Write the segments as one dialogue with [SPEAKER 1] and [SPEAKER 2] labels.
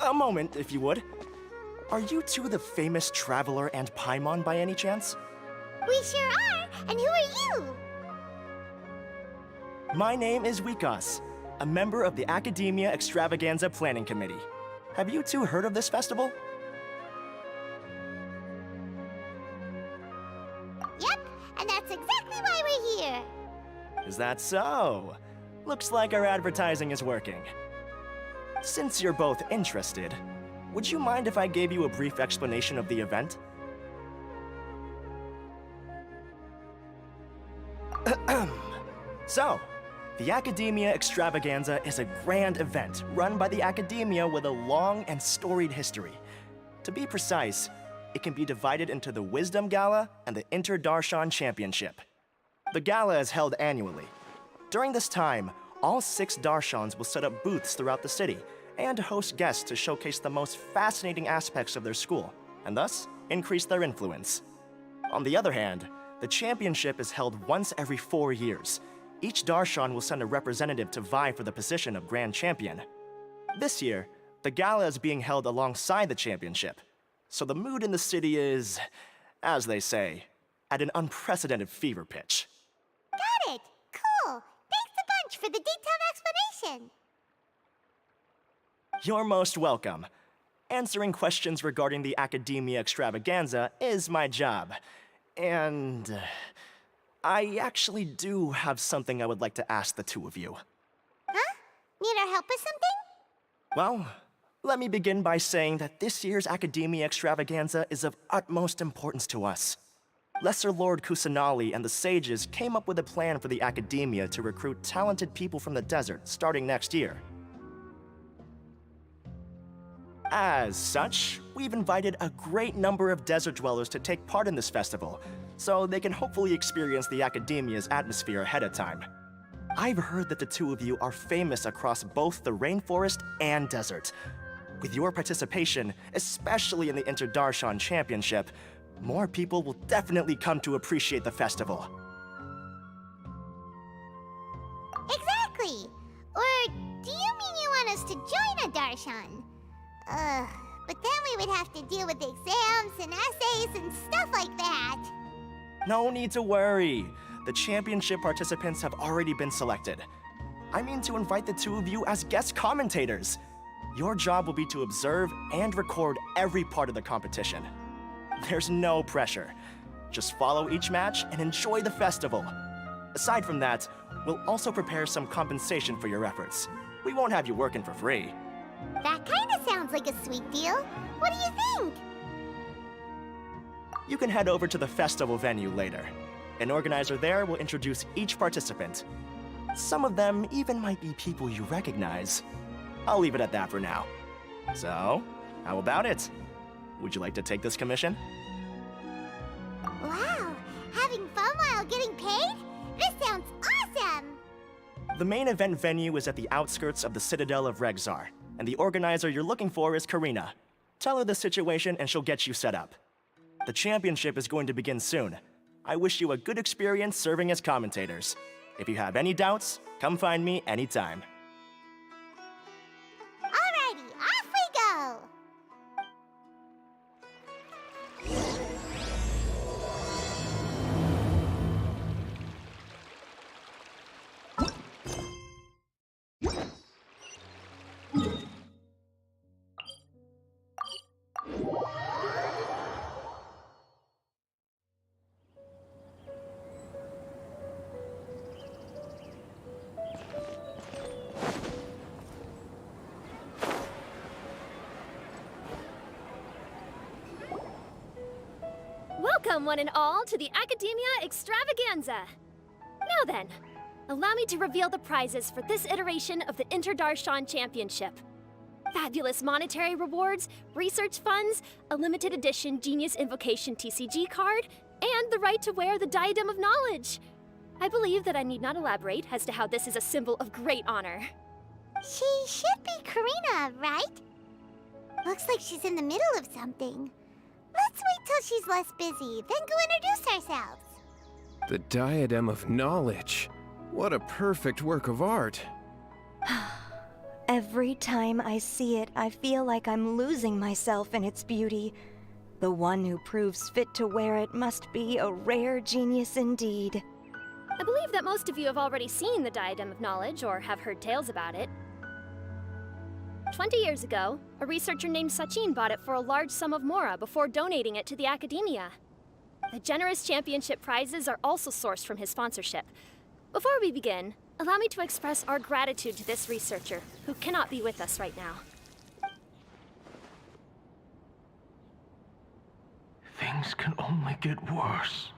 [SPEAKER 1] A moment, if you would. Are you two the famous Traveler and Paimon by any chance?
[SPEAKER 2] We sure are! And who are you?
[SPEAKER 1] My name is Wikas, a member of the Academia Extravaganza Planning Committee. Have you two heard of this festival?
[SPEAKER 2] Yep, and that's exactly why we're here.
[SPEAKER 1] Is that so? Looks like our advertising is working. Since you're both interested, would you mind if I gave you a brief explanation of the event? So, the Academia Extravaganza is a grand event run by the Academia with a long and storied history. To be precise, it can be divided into the Wisdom Gala and the Inter-Darshan Championship. The gala is held annually. During this time, all 6 Darshans will set up booths throughout the city and host guests to showcase the most fascinating aspects of their school, and thus increase their influence. On the other hand, the championship is held once every 4 years. Each Darshan will send a representative to vie for the position of Grand Champion. This year, the gala is being held alongside the championship, so the mood in the city is, as they say, at an unprecedented fever pitch.
[SPEAKER 2] Got it! Cool! Thanks a bunch for the detailed explanation!
[SPEAKER 1] You're most welcome. Answering questions regarding the Academia Extravaganza is my job. And I actually do have something I would like to ask the two of you.
[SPEAKER 2] Huh? Need our help with something?
[SPEAKER 1] Well, let me begin by saying that this year's Academia Extravaganza is of utmost importance to us. Lesser Lord Kusanali and the sages came up with a plan for the Academia to recruit talented people from the desert starting next year. As such, we've invited a great number of desert dwellers to take part in this festival, so they can hopefully experience the Academia's atmosphere ahead of time. I've heard that the two of you are famous across both the rainforest and desert. With your participation, especially in the Inter-Darshan Championship, more people will definitely come to appreciate the festival.
[SPEAKER 2] Exactly! Or do you mean you want us to join a Darshan? But then we would have to deal with exams and essays and stuff like that.
[SPEAKER 1] No need to worry. The championship participants have already been selected. I mean to invite the two of you as guest commentators. Your job will be to observe and record every part of the competition. There's no pressure. Just follow each match and enjoy the festival. Aside from that, we'll also prepare some compensation for your efforts. We won't have you working for free.
[SPEAKER 2] That kinda sounds like a sweet deal. What do you think?
[SPEAKER 1] You can head over to the festival venue later. An organizer there will introduce each participant. Some of them even might be people you recognize. I'll leave it at that for now. So, how about it? Would you like to take this commission?
[SPEAKER 2] Wow! Having fun while getting paid? This sounds awesome!
[SPEAKER 1] The main event venue is at the outskirts of the Citadel of Regzar, and the organizer you're looking for is Karina. Tell her the situation and she'll get you set up. The championship is going to begin soon. I wish you a good experience serving as commentators. If you have any doubts, come find me anytime.
[SPEAKER 2] Alrighty, off we go!
[SPEAKER 3] Welcome, one and all, to the Academia Extravaganza! Now then, allow me to reveal the prizes for this iteration of the Inter-Darshan Championship. Fabulous monetary rewards, research funds, a limited edition Genius Invocation TCG card, and the right to wear the Diadem of Knowledge. I believe that I need not elaborate as to how this is a symbol of great honor.
[SPEAKER 2] She should be Karina, right? Looks like she's in the middle of something. Let's wait till she's less busy, then go introduce ourselves.
[SPEAKER 4] The Diadem of Knowledge. What a perfect work of art. Every time I see it, I feel like I'm losing myself in its beauty. The one who proves fit to wear it must be a rare genius indeed.
[SPEAKER 3] I believe that most of you have already seen the Diadem of Knowledge or have heard tales about it. 20 years ago, a researcher named Sachin bought it for a large sum of mora before donating it to the Academia. The generous championship prizes are also sourced from his sponsorship. Before we begin, allow me to express our gratitude to this researcher, who cannot be with us right now.
[SPEAKER 5] Things can only get worse.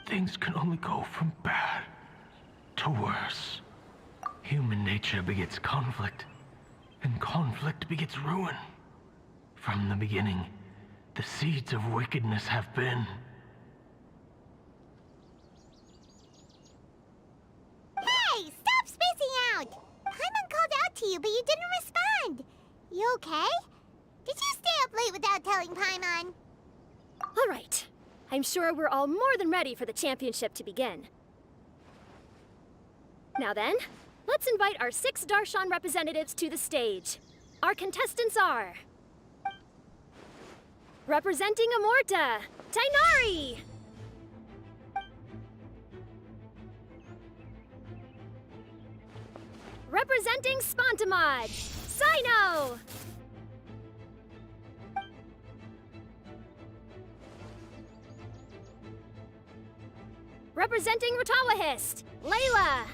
[SPEAKER 5] Things can only go from bad to worse. Human nature begets conflict, and conflict begets ruin. From the beginning, the seeds of wickedness have been.
[SPEAKER 2] Hey, stop spacing out! Paimon called out to you, but you didn't respond. You okay? Did you stay up late without telling Paimon?
[SPEAKER 3] All right. I'm sure we're all more than ready for the championship to begin. Now then, let's invite our 6 Darshan representatives to the stage. Our contestants are... representing Amorta, Tainari! Representing Spontamod, Sino! Representing Ratawahist, Layla!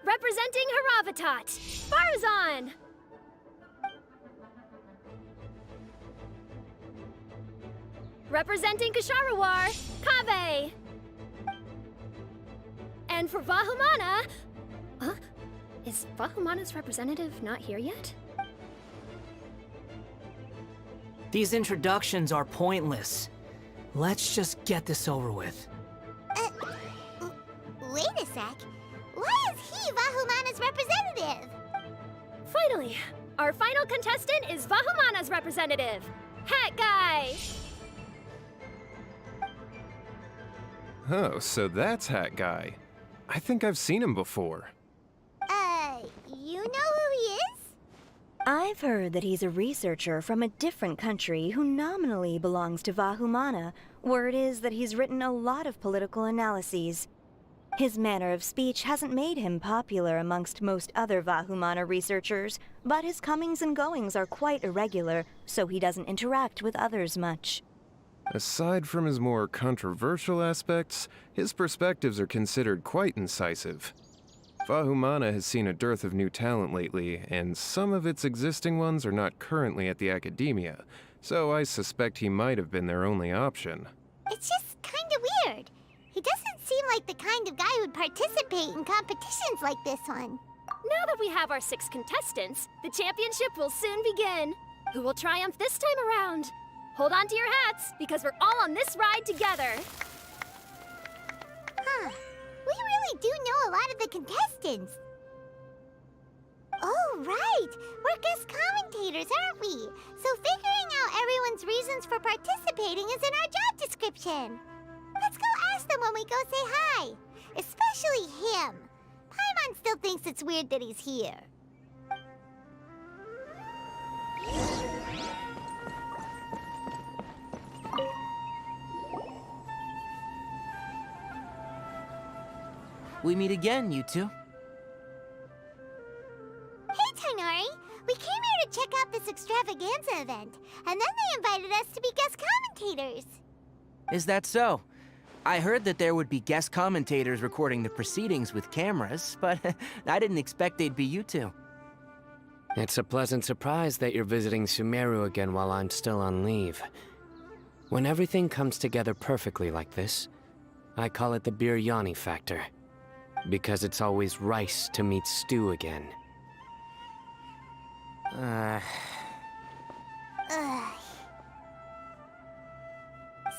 [SPEAKER 3] Representing Haravatat, Farazan! Representing Kasharawar, Kaveh! And for Vahumana... Huh? Is Vahumana's representative not here yet?
[SPEAKER 6] These introductions are pointless. Let's just get this over with.
[SPEAKER 2] Wait a sec. Why is he Vahumana's representative?
[SPEAKER 3] Finally, our final contestant is Vahumana's representative, Hat Guy!
[SPEAKER 7] Oh, so that's Hat Guy. I think I've seen him before.
[SPEAKER 2] You know who he is?
[SPEAKER 4] I've heard that he's a researcher from a different country who nominally belongs to Vahumana. Word is that he's written a lot of political analyses. His manner of speech hasn't made him popular amongst most other Vahumana researchers, but his comings and goings are quite irregular, so he doesn't interact with others much.
[SPEAKER 7] Aside from his more controversial aspects, his perspectives are considered quite incisive. Vahumana has seen a dearth of new talent lately, and some of its existing ones are not currently at the Academia, so I suspect he might have been their only option.
[SPEAKER 2] It's just kinda weird. He doesn't seem like the kind of guy who'd participate in competitions like this one.
[SPEAKER 3] Now that we have our 6 contestants, the championship will soon begin. Who will triumph this time around? Hold on to your hats, because we're all on this ride together.
[SPEAKER 2] Huh. We really do know a lot of the contestants. Oh, right! We're guest commentators, aren't we? So figuring out everyone's reasons for participating is in our job description. Let's go ask them when we go say hi. Especially him. Paimon still thinks it's weird that he's here.
[SPEAKER 6] We meet again, you two.
[SPEAKER 2] Hey, Tainari! We came here to check out this extravaganza event, and then they invited us to be guest commentators.
[SPEAKER 8] Is that so? I heard that there would be guest commentators recording the proceedings with cameras, but I didn't expect they'd be you two.
[SPEAKER 9] It's a pleasant surprise that you're visiting Sumeru again while I'm still on leave. When everything comes together perfectly like this, I call it the biryani factor. Because it's always rice to meet stew again.
[SPEAKER 2] Ugh.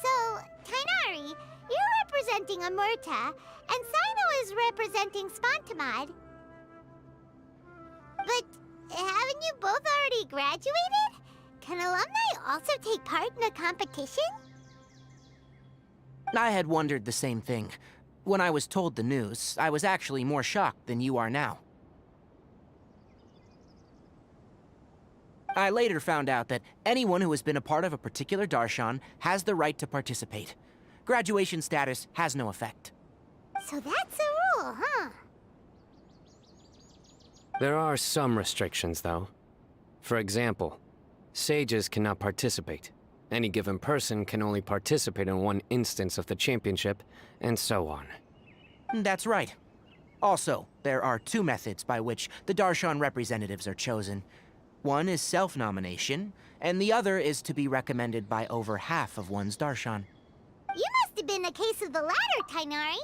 [SPEAKER 2] So, Tainari, you're representing Amurta, and Sino is representing Spontamod. But haven't you both already graduated? Can alumni also take part in a competition?
[SPEAKER 8] I had wondered the same thing. When I was told the news, I was actually more shocked than you are now. I later found out that anyone who has been a part of a particular darshan has the right to participate. Graduation status has no effect.
[SPEAKER 2] So that's a rule, huh?
[SPEAKER 9] There are some restrictions, though. For example, sages cannot participate. Any given person can only participate in one instance of the championship, and so on.
[SPEAKER 8] That's right. Also, there are two methods by which the darshan representatives are chosen. One is self-nomination, and the other is to be recommended by over half of one's darshan.
[SPEAKER 2] You must have been a case of the latter, Tainari.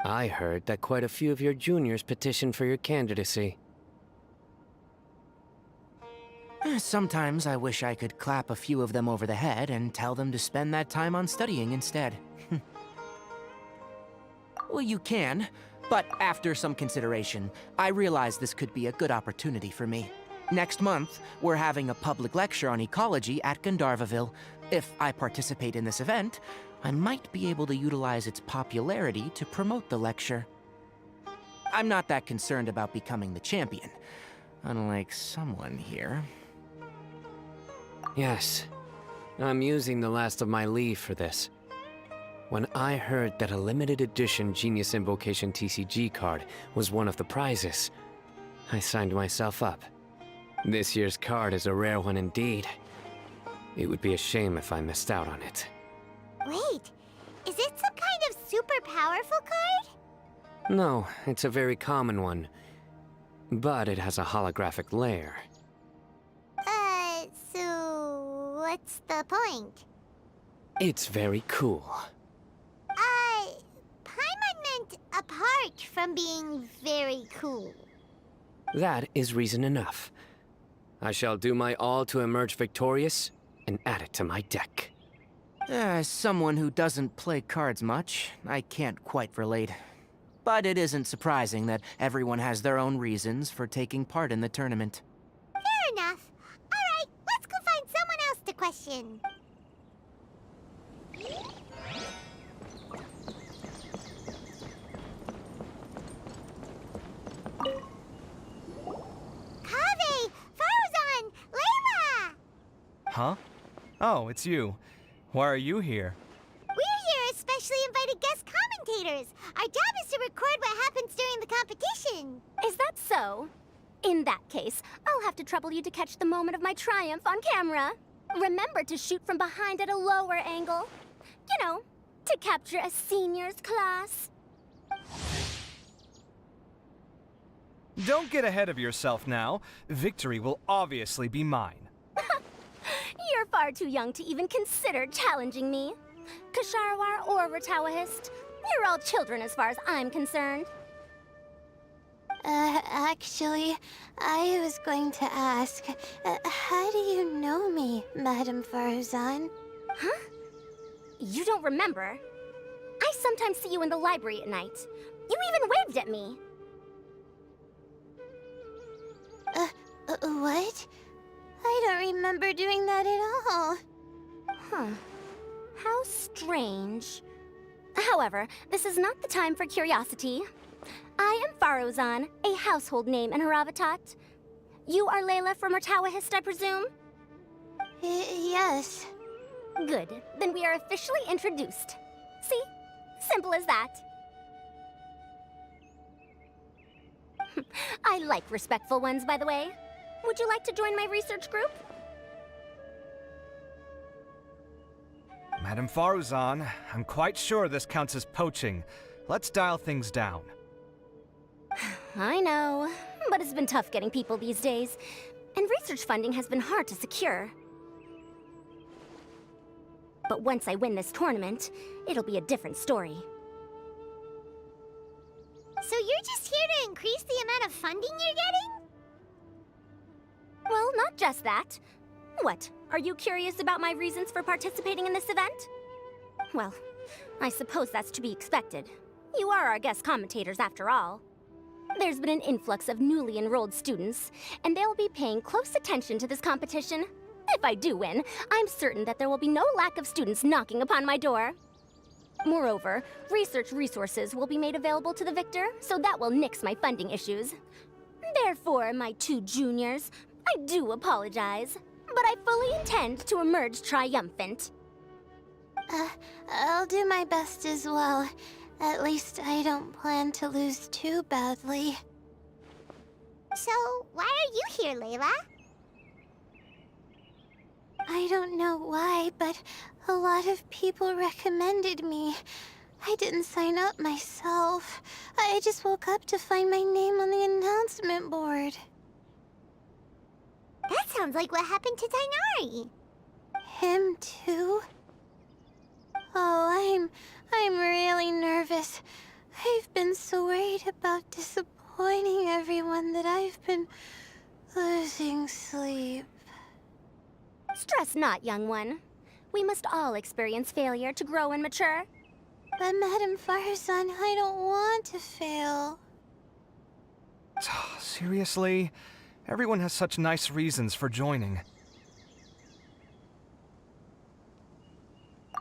[SPEAKER 9] I heard that quite a few of your juniors petitioned for your candidacy.
[SPEAKER 8] Sometimes I wish I could clap a few of them over the head and tell them to spend that time on studying instead. Well, you can, but after some consideration, I realize this could be a good opportunity for me. Next month, we're having a public lecture on ecology at Gandharvaville. If I participate in this event, I might be able to utilize its popularity to promote the lecture. I'm not that concerned about becoming the champion, unlike someone here.
[SPEAKER 9] Yes, I'm using the last of my leave for this. When I heard that a limited edition Genius Invocation TCG card was one of the prizes, I signed myself up. This year's card is a rare one indeed. It would be a shame if I missed out on it.
[SPEAKER 2] Wait, is it some kind of super powerful card?
[SPEAKER 9] No, it's a very common one. But it has a holographic layer.
[SPEAKER 2] So what's the point?
[SPEAKER 9] It's very cool.
[SPEAKER 2] Paimon meant apart from being very cool.
[SPEAKER 9] That is reason enough. I shall do my all to emerge victorious and add it to my deck.
[SPEAKER 8] As someone who doesn't play cards much, I can't quite relate. But it isn't surprising that everyone has their own reasons for taking part in the tournament.
[SPEAKER 2] Fair enough. Alright, let's go find someone else to question. Kaveh! Farzan! Layla!
[SPEAKER 10] Huh? Oh, it's you. Why are you here?
[SPEAKER 2] We're here as specially invited guest commentators. Our job is to record what happens during the competition.
[SPEAKER 3] Is that so? In that case, I'll have to trouble you to catch the moment of my triumph on camera. Remember to shoot from behind at a lower angle. You know, to capture a seniors class.
[SPEAKER 10] Don't get ahead of yourself now. Victory will obviously be mine.
[SPEAKER 3] You're far too young to even consider challenging me. Kasharawar or Ratawahist, you're all children as far as I'm concerned.
[SPEAKER 2] Actually, I was going to ask, how do you know me, Madame Farzan?
[SPEAKER 3] Huh? You don't remember? I sometimes see you in the library at night. You even waved at me.
[SPEAKER 2] What? I don't remember doing that at all.
[SPEAKER 3] Huh. How strange. However, this is not the time for curiosity. I am Farozan, a household name in Haravatat. You are Layla from Ratawahist, I presume?
[SPEAKER 2] Yes.
[SPEAKER 3] Good. Then we are officially introduced. See? Simple as that. I like respectful ones, by the way. Would you like to join my research group?
[SPEAKER 10] Madame Faruzan, I'm quite sure this counts as poaching. Let's dial things down.
[SPEAKER 3] I know, but it's been tough getting people these days. And research funding has been hard to secure. But once I win this tournament, it'll be a different story.
[SPEAKER 2] So you're just here to increase the amount of funding you're getting?
[SPEAKER 3] Well, not just that. What, are you curious about my reasons for participating in this event? Well, I suppose that's to be expected. You are our guest commentators after all. There's been an influx of newly enrolled students, and they'll be paying close attention to this competition. If I do win, I'm certain that there will be no lack of students knocking upon my door. Moreover, research resources will be made available to the victor, so that will nix my funding issues. Therefore, my two juniors, I do apologize, but I fully intend to emerge triumphant.
[SPEAKER 2] I'll do my best as well. At least I don't plan to lose too badly. So, why are you here, Layla? I don't know why, but a lot of people recommended me. I didn't sign up myself. I just woke up to find my name on the announcement board. That sounds like what happened to Dainari. Him too? Oh, I'm really nervous. I've been so worried about disappointing everyone that I've been losing sleep.
[SPEAKER 3] Stress not, young one. We must all experience failure to grow and mature.
[SPEAKER 2] But Madame Farzan, I don't want to fail.
[SPEAKER 10] Seriously? Everyone has such nice reasons for joining.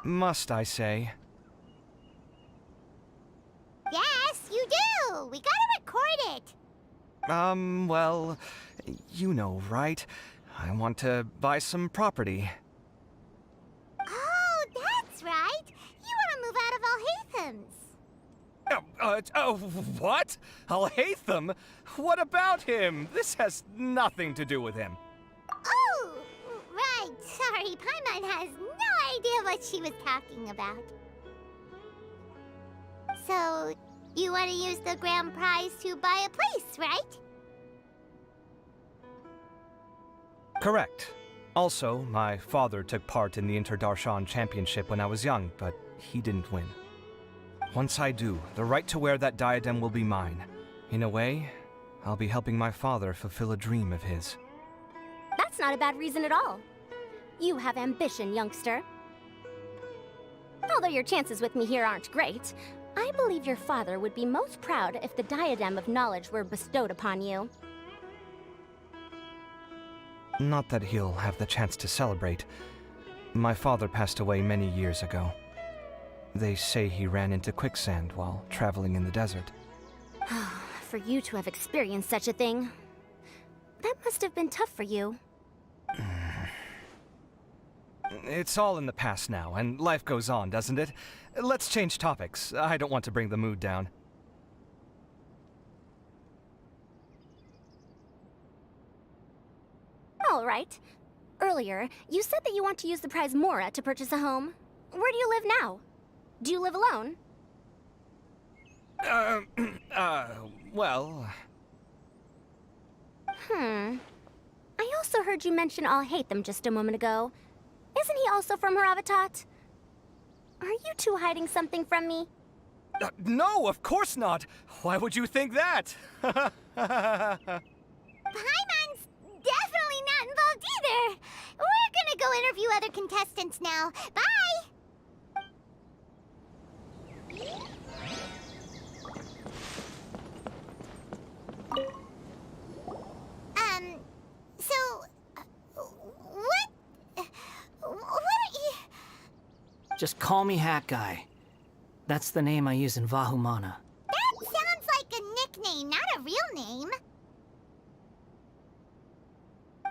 [SPEAKER 10] Must I say?
[SPEAKER 2] Yes, you do! We gotta record it!
[SPEAKER 10] Well, you know, right? I want to buy some property.
[SPEAKER 2] Oh, that's right! You want to move out of Alhatham's.
[SPEAKER 10] What? Alhaitham? What about him? This has nothing to do with him.
[SPEAKER 2] Oh, right. Sorry, Paimon has no idea what she was talking about. So, you want to use the grand prize to buy a place, right?
[SPEAKER 10] Correct. Also, my father took part in the Inter-Darshan Championship when I was young, but he didn't win. Once I do, the right to wear that diadem will be mine. In a way, I'll be helping my father fulfill a dream of his.
[SPEAKER 3] That's not a bad reason at all. You have ambition, youngster. Although your chances with me here aren't great, I believe your father would be most proud if the diadem of knowledge were bestowed upon you.
[SPEAKER 10] Not that he'll have the chance to celebrate. My father passed away many years ago. They say he ran into quicksand while traveling in the desert.
[SPEAKER 3] For you to have experienced such a thing, that must have been tough for you.
[SPEAKER 10] It's all in the past now, and life goes on, doesn't it? Let's change topics. I don't want to bring the mood down.
[SPEAKER 3] All right. Earlier, you said that you want to use the prize Mora to purchase a home. Where do you live now? Do you live alone?
[SPEAKER 10] Well...
[SPEAKER 3] I also heard you mention Alhaitham just a moment ago. Isn't he also from Haravatat? Are you two hiding something from me?
[SPEAKER 10] No, of course not! Why would you think that?
[SPEAKER 2] Paimon's definitely not involved either! We're gonna go interview other contestants now. Bye! What are you...
[SPEAKER 6] Just call me Hat Guy. That's the name I use in Vahumana.
[SPEAKER 2] That sounds like a nickname, not a real name.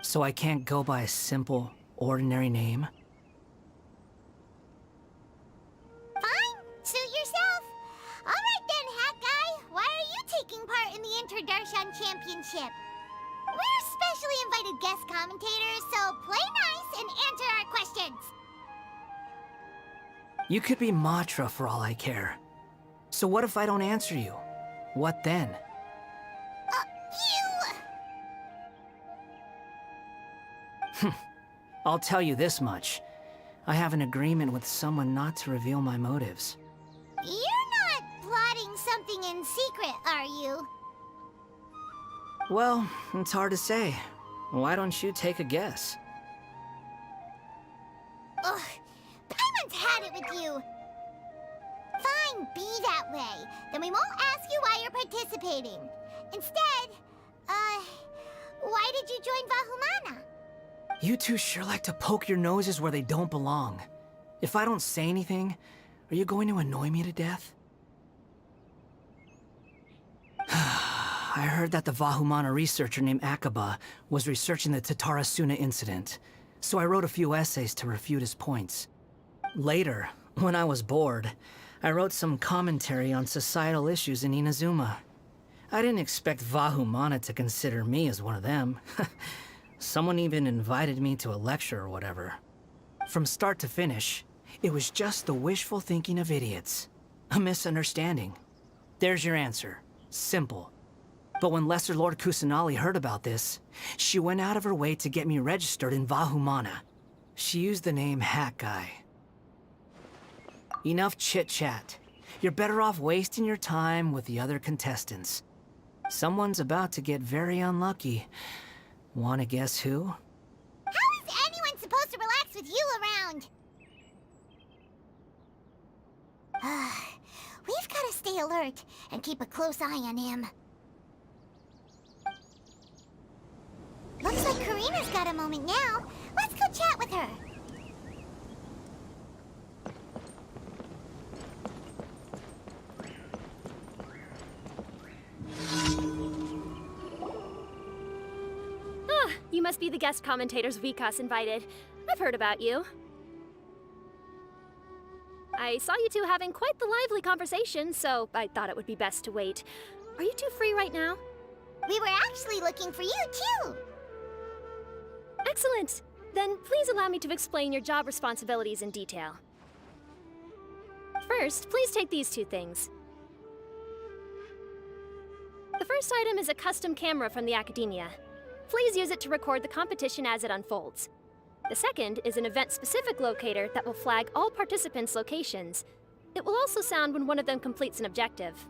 [SPEAKER 6] So I can't go by a simple, ordinary name?
[SPEAKER 2] Fine, suit yourself. All right then, Hat Guy. Why are you taking part in the Inter-Darshan Championship? We're specially invited guest commentators, so play nice and answer our questions.
[SPEAKER 6] You could be Matra for all I care. So what if I don't answer you? What then?
[SPEAKER 2] You...
[SPEAKER 6] I'll tell you this much. I have an agreement with someone not to reveal my motives.
[SPEAKER 2] You're not plotting something in secret, are you?
[SPEAKER 6] Well, it's hard to say. Why don't you take a guess?
[SPEAKER 2] Ugh, Paimon's had it with you. Fine, be that way. Then we won't ask you why you're participating. Instead, why did you join Vahumana?
[SPEAKER 6] You two sure like to poke your noses where they don't belong. If I don't say anything, are you going to annoy me to death? I heard that the Vahumana researcher named Akaba was researching the Tatarasuna incident, so I wrote a few essays to refute his points. Later, when I was bored, I wrote some commentary on societal issues in Inazuma. I didn't expect Vahumana to consider me as one of them. Someone even invited me to a lecture or whatever. From start to finish, it was just the wishful thinking of idiots. A misunderstanding. There's your answer. Simple. But when Lesser Lord Kusanali heard about this, she went out of her way to get me registered in Vahumana. She used the name Hat Guy. Enough chit-chat. You're better off wasting your time with the other contestants. Someone's about to get very unlucky. Wanna guess who?
[SPEAKER 2] How is anyone supposed to relax with you around? We've got to stay alert and keep a close eye on him. Looks like Karina's got a moment now. Let's go chat with her.
[SPEAKER 3] Ah, you must be the guest commentators Vikas invited. I've heard about you. I saw you two having quite the lively conversation, so I thought it would be best to wait. Are you two free right now?
[SPEAKER 2] We were actually looking for you, too.
[SPEAKER 3] Excellent! Then please allow me to explain your job responsibilities in detail. First, please take these two things. The first item is a custom camera from the Academia. Please use it to record the competition as it unfolds. The second is an event-specific locator that will flag all participants' locations. It will also sound when one of them completes an objective.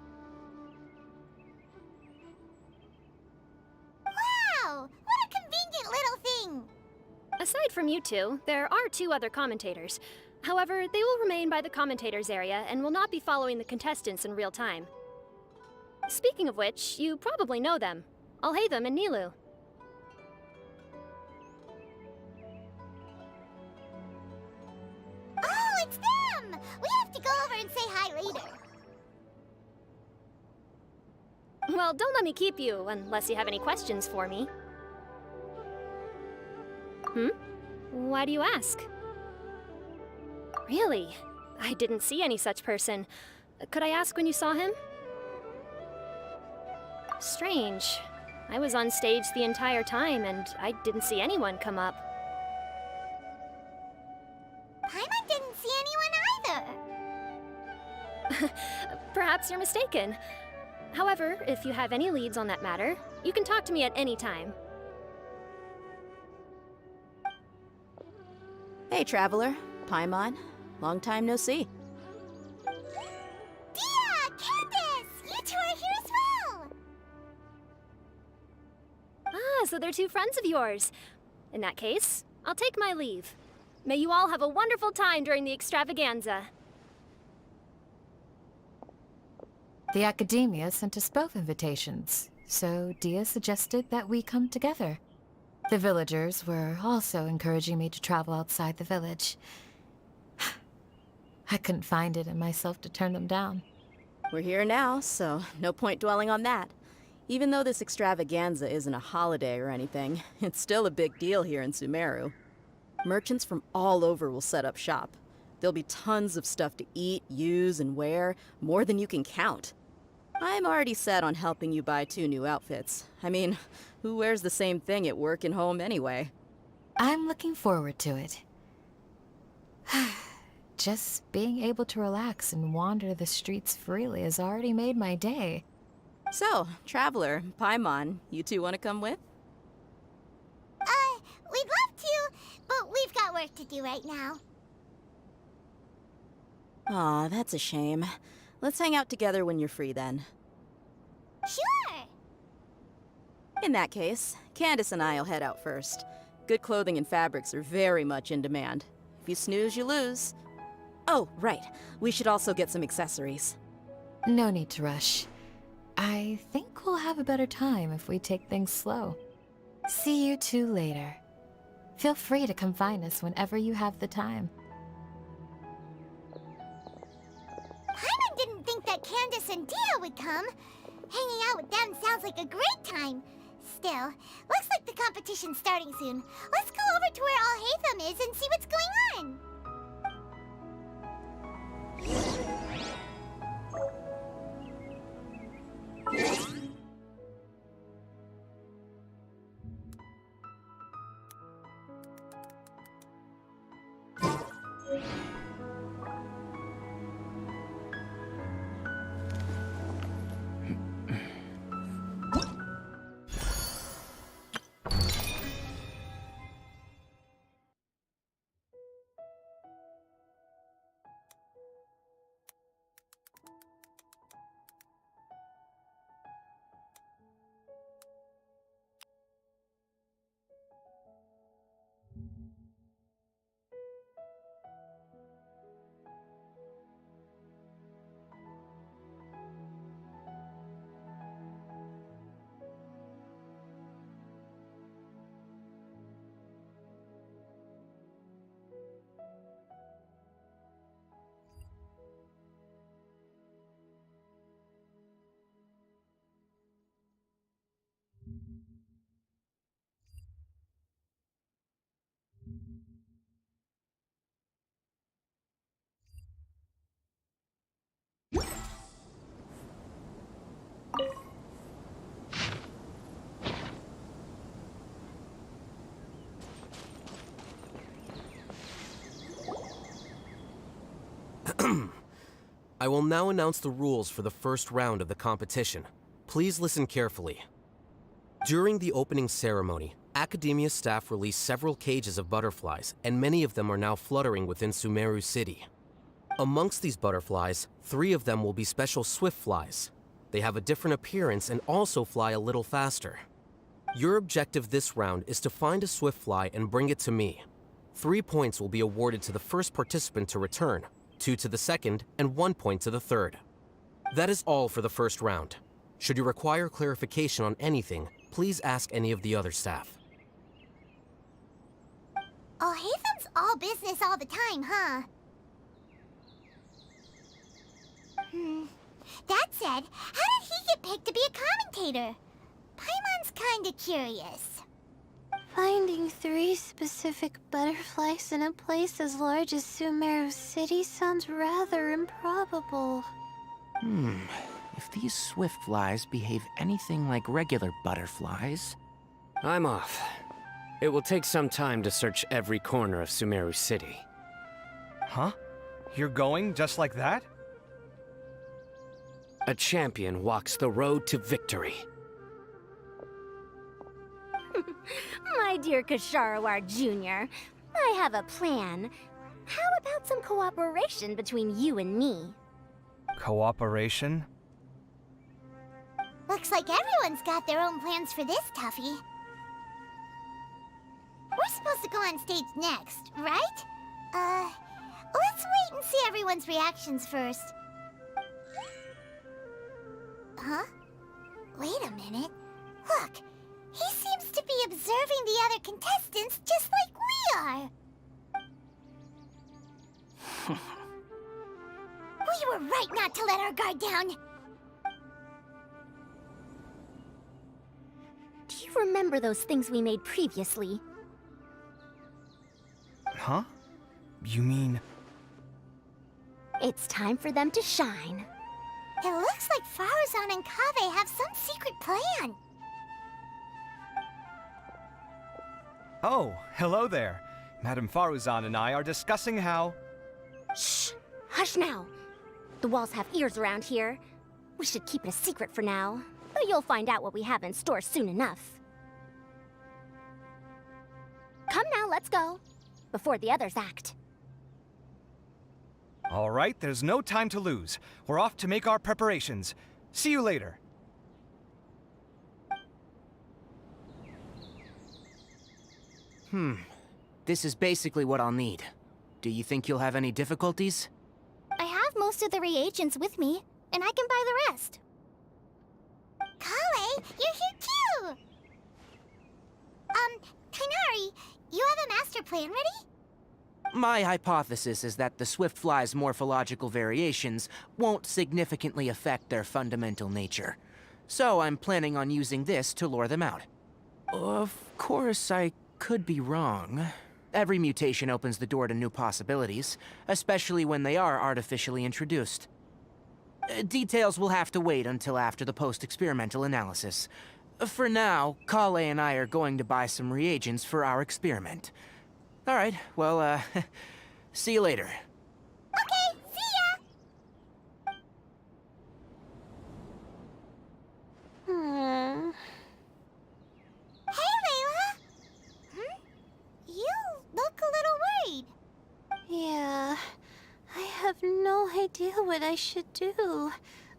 [SPEAKER 2] Wow! What a convenient little thing!
[SPEAKER 3] Aside from you two, there are two other commentators. However, they will remain by the commentators area and will not be following the contestants in real time. Speaking of which, you probably know them. Alhaitham and Nilu.
[SPEAKER 2] Oh, it's them! We have to go over and say hi later.
[SPEAKER 3] Well, don't let me keep you, unless you have any questions for me. Why do you ask? Really? I didn't see any such person. Could I ask when you saw him? Strange. I was on stage the entire time, and I didn't see anyone come up.
[SPEAKER 2] Paimon didn't see anyone either.
[SPEAKER 3] Perhaps you're mistaken. However, if you have any leads on that matter, you can talk to me at any time.
[SPEAKER 11] Hey, Traveler. Paimon. Long time no see.
[SPEAKER 2] Dia! Candace! You two are here as well!
[SPEAKER 3] Ah, so they're two friends of yours. In that case, I'll take my leave. May you all have a wonderful time during the extravaganza.
[SPEAKER 12] The Academia sent us both invitations, so Dia suggested that we come together. The villagers were also encouraging me to travel outside the village. I couldn't find it in myself to turn them down.
[SPEAKER 11] We're here now, so no point dwelling on that. Even though this extravaganza isn't a holiday or anything, it's still a big deal here in Sumeru. Merchants from all over will set up shop. There'll be tons of stuff to eat, use, and wear, more than you can count. I'm already set on helping you buy 2 new outfits. I mean, who wears the same thing at work and home anyway?
[SPEAKER 12] I'm looking forward to it. Just being able to relax and wander the streets freely has already made my day.
[SPEAKER 11] So, Traveler, Paimon, you two want to come with?
[SPEAKER 2] We'd love to, but we've got work to do right now.
[SPEAKER 11] Aw, that's a shame. Let's hang out together when you're free then.
[SPEAKER 2] Sure!
[SPEAKER 11] In that case, Candace and I'll head out first. Good clothing and fabrics are very much in demand. If you snooze, you lose. Oh, right. We should also get some accessories.
[SPEAKER 12] No need to rush. I think we'll have a better time if we take things slow. See you two later. Feel free to come find us whenever you have the time.
[SPEAKER 2] Paimon didn't think that Candace and Dia would come. Hanging out with them sounds like a great time. Still, looks like the competition's starting soon. Let's go over to where Alhaitham is and see what's going on.
[SPEAKER 13] I will now announce the rules for the first round of the competition. Please listen carefully. During the opening ceremony, Academia staff released several cages of butterflies, and many of them are now fluttering within Sumeru City. Amongst these butterflies, 3 of them will be special swift flies. They have a different appearance and also fly a little faster. Your objective this round is to find a swift fly and bring it to me. 3 points will be awarded to the first participant to return, 2 to the second, and 1 point to the third. That is all for the first round. Should you require clarification on anything, please ask any of the other staff.
[SPEAKER 2] Alhaitham's all business all the time, huh? That said, how did he get picked to be a commentator? Paimon's kinda curious.
[SPEAKER 14] Finding 3 specific butterflies in a place as large as Sumeru City sounds rather improbable.
[SPEAKER 8] If these swift flies behave anything like regular butterflies...
[SPEAKER 9] I'm off. It will take some time to search every corner of Sumeru City.
[SPEAKER 10] Huh? You're going just like that?
[SPEAKER 9] A champion walks the road to victory.
[SPEAKER 3] My dear Kasharawar Jr., I have a plan. How about some cooperation between you and me?
[SPEAKER 10] Cooperation?
[SPEAKER 2] Looks like everyone's got their own plans for this, Tuffy. We're supposed to go on stage next, right? Let's wait and see everyone's reactions first. Huh? Wait a minute. Look, he seems to be observing the other contestants just like we are. We were right not to let our guard down.
[SPEAKER 3] Do you remember those things we made previously?
[SPEAKER 10] Huh? You mean...
[SPEAKER 3] It's time for them to shine.
[SPEAKER 2] It looks like Faruzan and Kaveh have some secret plan.
[SPEAKER 10] Oh, hello there. Madame Faruzan and I are discussing how...
[SPEAKER 3] Shh! Hush now! The walls have ears around here. We should keep it a secret for now, but you'll find out what we have in store soon enough. Come now, let's go. Before the others act.
[SPEAKER 10] All right, there's no time to lose. We're off to make our preparations. See you later.
[SPEAKER 8] This is basically what I'll need. Do you think you'll have any difficulties?
[SPEAKER 2] I have most of the reagents with me, and I can buy the rest. Kale, you're here too! Kainari, you have a master plan ready?
[SPEAKER 8] My hypothesis is that the Swiftfly's morphological variations won't significantly affect their fundamental nature. So I'm planning on using this to lure them out. Of course, I could be wrong. Every mutation opens the door to new possibilities, especially when they are artificially introduced. Details will have to wait until after the post-experimental analysis. For now, Kale and I are going to buy some reagents for our experiment. All right, well, see you later.
[SPEAKER 2] Okay, see ya! Hey, Layla! You look a little worried.
[SPEAKER 14] Yeah, I have no idea what I should do.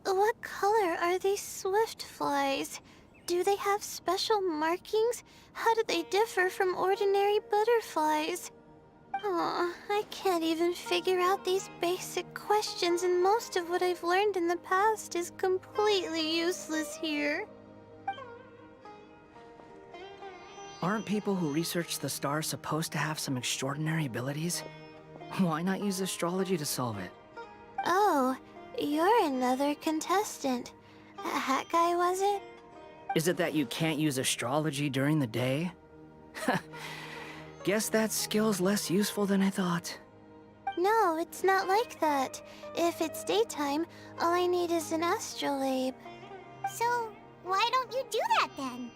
[SPEAKER 14] What color are these swift flies? Do they have special markings? How do they differ from ordinary butterflies? Oh, I can't even figure out these basic questions, and most of what I've learned in the past is completely useless here.
[SPEAKER 6] Aren't people who research the stars supposed to have some extraordinary abilities? Why not use astrology to solve it?
[SPEAKER 14] Oh, you're another contestant. A hat guy, was it?
[SPEAKER 6] Is it that you can't use astrology during the day? Guess that skill's less useful than I thought.
[SPEAKER 14] No, it's not like that. If it's daytime, all I need is an astrolabe.
[SPEAKER 2] So, why don't you do that then?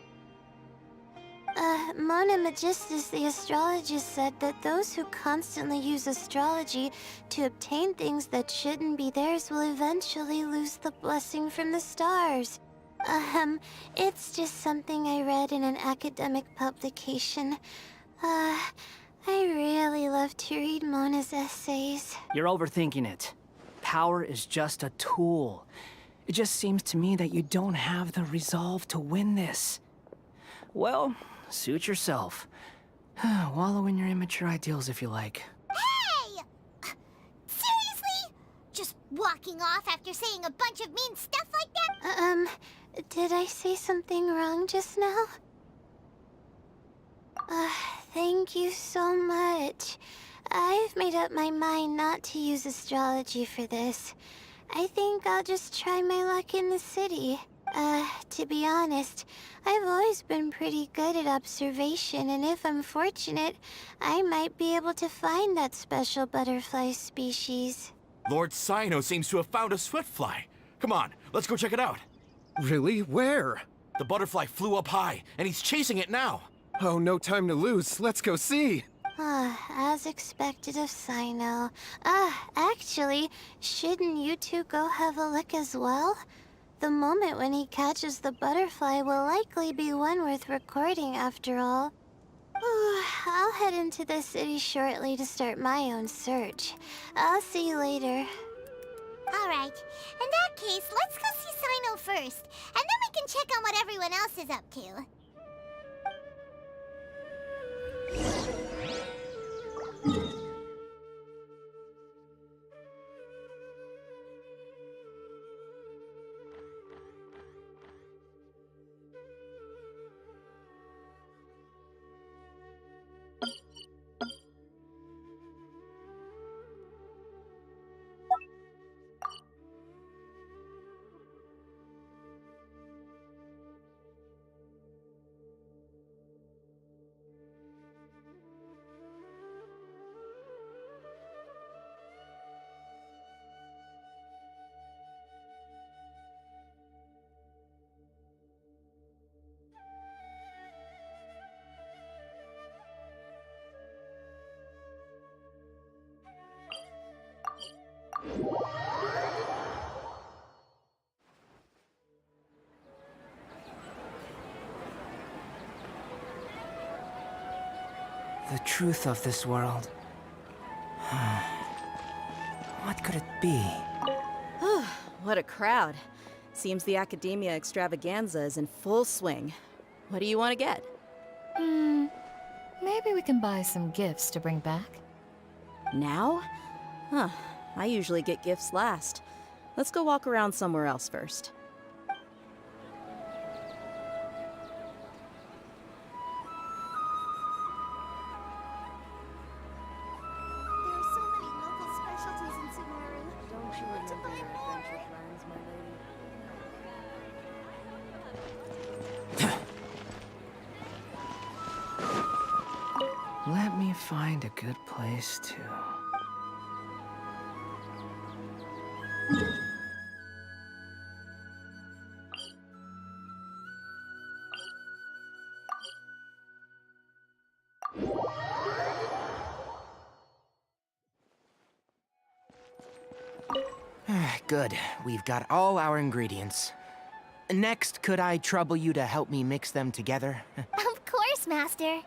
[SPEAKER 14] Mona Magistus, the astrologist, said that those who constantly use astrology to obtain things that shouldn't be theirs will eventually lose the blessing from the stars. It's just something I read in an academic publication. I really love to read Mona's essays.
[SPEAKER 6] You're overthinking it. Power is just a tool. It just seems to me that you don't have the resolve to win this. Well, suit yourself. Wallow in your immature ideals if you like.
[SPEAKER 2] Hey! Seriously? Just walking off after saying a bunch of mean stuff like that?
[SPEAKER 14] Did I say something wrong just now? Thank you so much. I've made up my mind not to use astrology for this. I think I'll just try my luck in the city. To be honest, I've always been pretty good at observation, and if I'm fortunate, I might be able to find that special butterfly species.
[SPEAKER 15] Lord Sino seems to have found a swiftfly. Come on, let's go check it out.
[SPEAKER 7] Really? Where?
[SPEAKER 15] The butterfly flew up high, and he's chasing it now.
[SPEAKER 7] Oh, no time to lose. Let's go see.
[SPEAKER 14] As expected of Sino. Actually, shouldn't you two go have a look as well? The moment when he catches the butterfly will likely be one worth recording after all. I'll head into the city shortly to start my own search. I'll see you later.
[SPEAKER 2] Alright, in that case, let's go see Sino first, and then we can check on what everyone else is up to.
[SPEAKER 6] The truth of this world. What could it be?
[SPEAKER 11] What a crowd. Seems the Academia Extravaganza is in full swing. What do you want to get?
[SPEAKER 12] Maybe we can buy some gifts to bring back.
[SPEAKER 11] Now? Huh. I usually get gifts last. Let's go walk around somewhere else first.
[SPEAKER 2] There are so many local specialties in Sumeru. Don't you want to buy more?
[SPEAKER 6] Let me find a good place to...
[SPEAKER 8] Good. We've got all our ingredients. Next, could I trouble you to help me mix them together?
[SPEAKER 2] Of course, Master.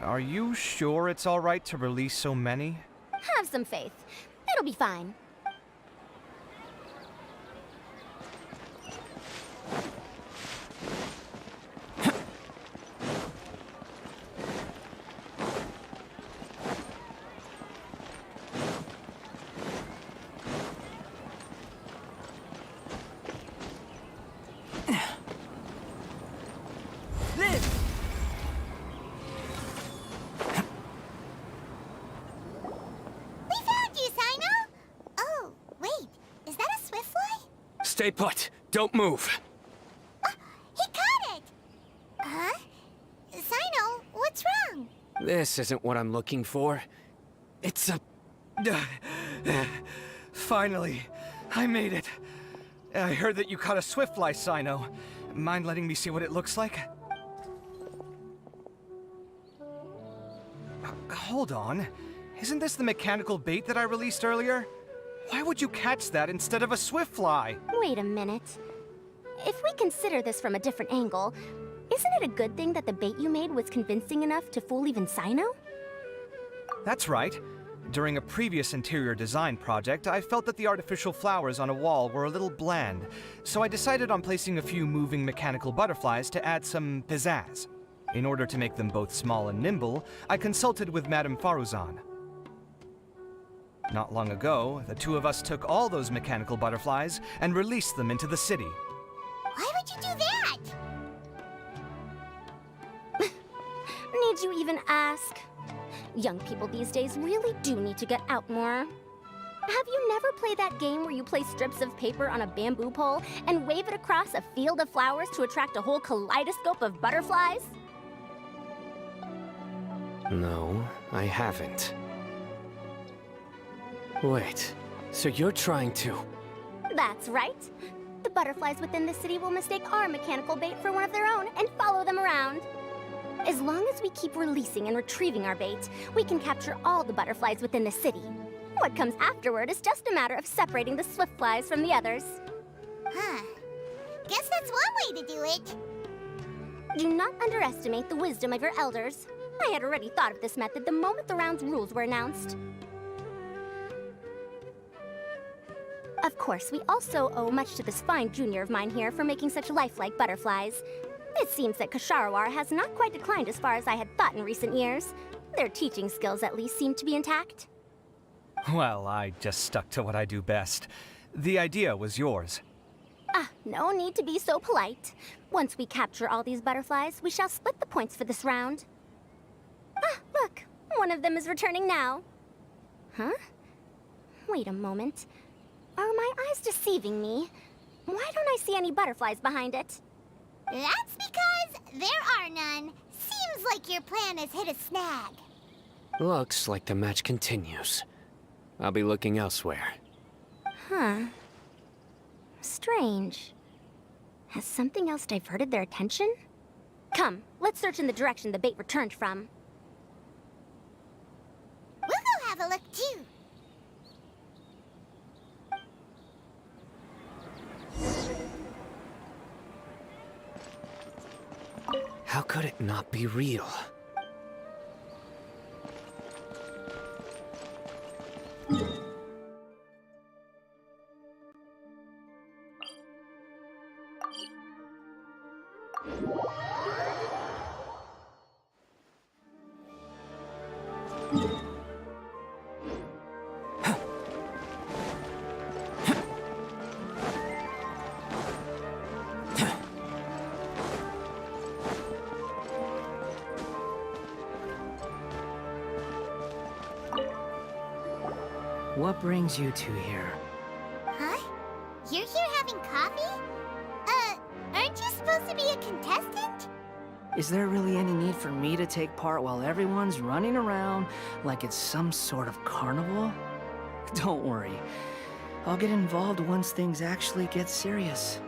[SPEAKER 10] Are you sure it's all right to release so many?
[SPEAKER 3] Have some faith. It'll be fine.
[SPEAKER 9] Stay put. Don't move.
[SPEAKER 2] He caught it! Huh? Sino, what's wrong?
[SPEAKER 9] This isn't what I'm looking for. It's a...
[SPEAKER 10] Finally, I made it. I heard that you caught a swiftfly, Sino. Mind letting me see what it looks like? Hold on. Isn't this the mechanical bait that I released earlier? Why would you catch that instead of a swiftfly?
[SPEAKER 3] Wait a minute. If we consider this from a different angle, isn't it a good thing that the bait you made was convincing enough to fool even Sino?
[SPEAKER 10] That's right. During a previous interior design project, I felt that the artificial flowers on a wall were a little bland, so I decided on placing a few moving mechanical butterflies to add some pizzazz. In order to make them both small and nimble, I consulted with Madame Faruzan. Not long ago, the two of us took all those mechanical butterflies and released them into the city.
[SPEAKER 2] Why would you do that?
[SPEAKER 3] Need you even ask? Young people these days really do need to get out more. Have you never played that game where you place strips of paper on a bamboo pole and wave it across a field of flowers to attract a whole kaleidoscope of butterflies?
[SPEAKER 9] No, I haven't. Wait, so you're trying to...
[SPEAKER 3] That's right. The butterflies within the city will mistake our mechanical bait for one of their own and follow them around. As long as we keep releasing and retrieving our bait, we can capture all the butterflies within the city. What comes afterward is just a matter of separating the swift flies from the others.
[SPEAKER 2] Huh. Guess that's one way to do it.
[SPEAKER 3] Do not underestimate the wisdom of your elders. I had already thought of this method the moment the round's rules were announced. Of course, we also owe much to this fine junior of mine here for making such lifelike butterflies. It seems that Kasharawar has not quite declined as far as I had thought in recent years. Their teaching skills at least seem to be intact.
[SPEAKER 10] Well, I just stuck to what I do best. The idea was yours.
[SPEAKER 3] No need to be so polite. Once we capture all these butterflies, we shall split the points for this round. Look, one of them is returning now. Huh? Wait a moment. Are my eyes deceiving me? Why don't I see any butterflies behind it?
[SPEAKER 2] That's because there are none. Seems like your plan has hit a snag.
[SPEAKER 9] Looks like the match continues. I'll be looking elsewhere.
[SPEAKER 3] Huh. Strange. Has something else diverted their attention? Come, let's search in the direction the bait returned from.
[SPEAKER 2] We'll go have a look, too.
[SPEAKER 9] How could it not be real?
[SPEAKER 6] What brings you two here?
[SPEAKER 2] Huh? You're here having coffee? Aren't you supposed to be a contestant?
[SPEAKER 6] Is there really any need for me to take part while everyone's running around like it's some sort of carnival? Don't worry. I'll get involved once things actually get serious.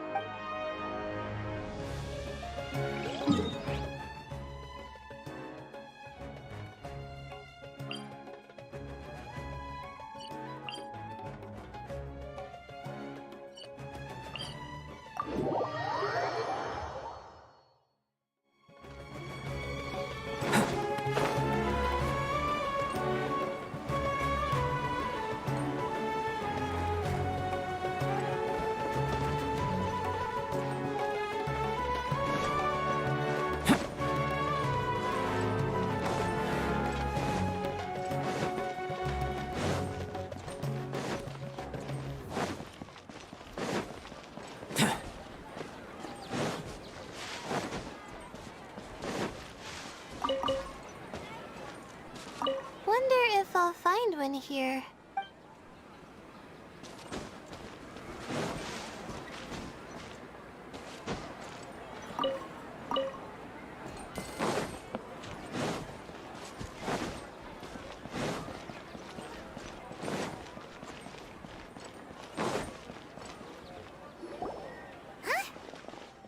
[SPEAKER 14] Wonder if I'll find one here.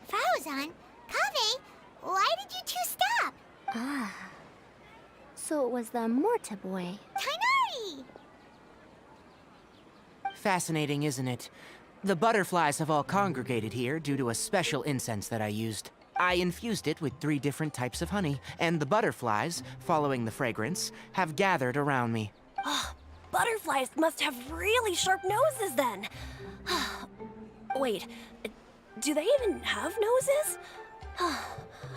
[SPEAKER 2] Fauzan, Kaveh, why did you two stop?
[SPEAKER 3] Ah. So it was the Morta boy.
[SPEAKER 2] Tainari!
[SPEAKER 8] Fascinating, isn't it? The butterflies have all congregated here due to a special incense that I used. I infused it with 3 different types of honey, and the butterflies, following the fragrance, have gathered around me.
[SPEAKER 3] Oh, butterflies must have really sharp noses then. Wait, do they even have noses?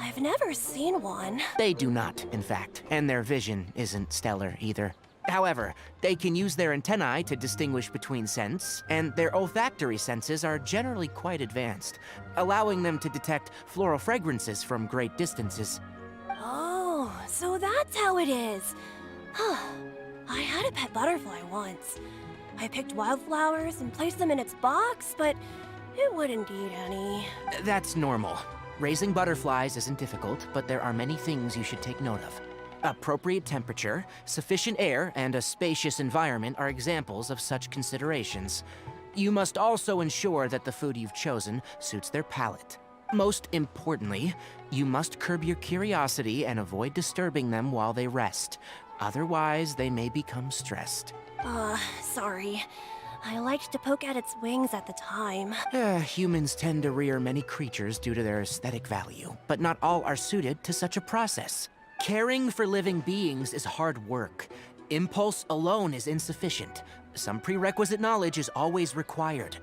[SPEAKER 3] I've never seen one.
[SPEAKER 8] They do not, in fact, and their vision isn't stellar either. However, they can use their antennae to distinguish between scents, and their olfactory senses are generally quite advanced, allowing them to detect floral fragrances from great distances.
[SPEAKER 3] Oh, so that's how it is. I had a pet butterfly once. I picked wildflowers and placed them in its box, but it wouldn't eat any.
[SPEAKER 8] That's normal. Raising butterflies isn't difficult, but there are many things you should take note of. Appropriate temperature, sufficient air, and a spacious environment are examples of such considerations. You must also ensure that the food you've chosen suits their palate. Most importantly, you must curb your curiosity and avoid disturbing them while they rest. Otherwise, they may become stressed.
[SPEAKER 3] Sorry. I liked to poke at its wings at the time.
[SPEAKER 8] Humans tend to rear many creatures due to their aesthetic value, but not all are suited to such a process. Caring for living beings is hard work. Impulse alone is insufficient. Some prerequisite knowledge is always required.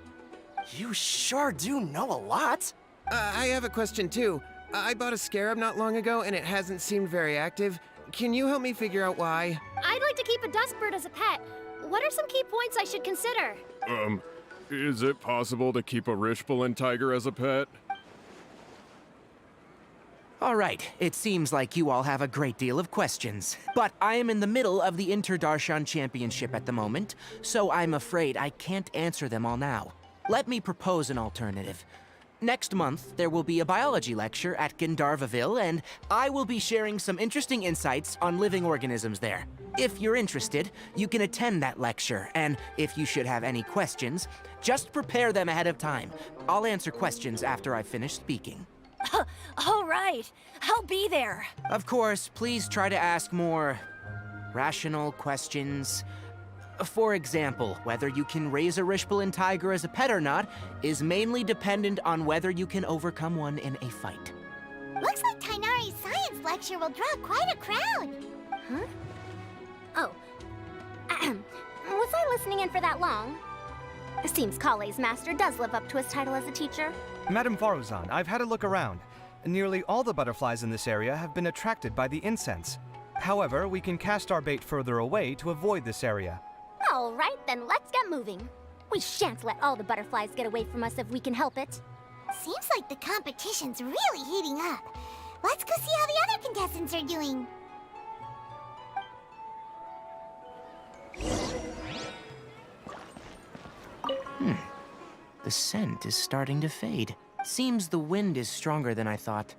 [SPEAKER 1] You sure do know a lot.
[SPEAKER 7] I have a question too. I bought a scarab not long ago and it hasn't seemed very active. Can you help me figure out why?
[SPEAKER 3] I'd like to keep a dustbird as a pet. What are some key points I should consider?
[SPEAKER 16] Is it possible to keep a Rishbalin tiger as a pet?
[SPEAKER 8] All right, it seems like you all have a great deal of questions. But I am in the middle of the Inter-Darshan Championship at the moment, so I'm afraid I can't answer them all now. Let me propose an alternative. Next month, there will be a biology lecture at Gandharvaville, and I will be sharing some interesting insights on living organisms there. If you're interested, you can attend that lecture, and if you should have any questions, just prepare them ahead of time. I'll answer questions after I've finished speaking.
[SPEAKER 3] All right, I'll be there.
[SPEAKER 8] Of course, please try to ask more rational questions. For example, whether you can raise a Rishbalin tiger as a pet or not is mainly dependent on whether you can overcome one in a fight.
[SPEAKER 2] Looks like Tainari's science lecture will draw quite a crowd.
[SPEAKER 17] Huh? Oh. Was I listening in for that long? It seems Kale's master does live up to his title as a teacher.
[SPEAKER 10] Madame Faruzan, I've had a look around. Nearly all the butterflies in this area have been attracted by the incense. However, we can cast our bait further away to avoid this area.
[SPEAKER 17] All right, then let's get moving. We shan't let all the butterflies get away from us if we can help it.
[SPEAKER 2] Seems like the competition's really heating up. Let's go see how the other contestants are doing.
[SPEAKER 8] The scent is starting to fade. Seems the wind is stronger than I thought.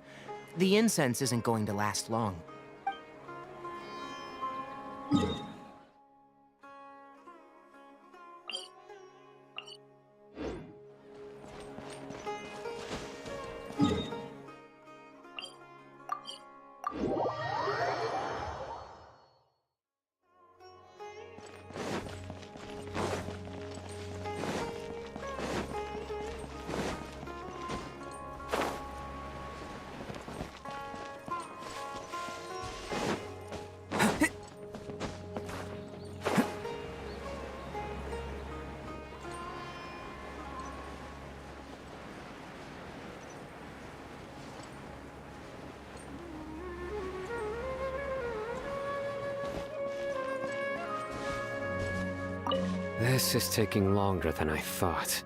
[SPEAKER 8] The incense isn't going to last long.
[SPEAKER 9] This is taking longer than I thought.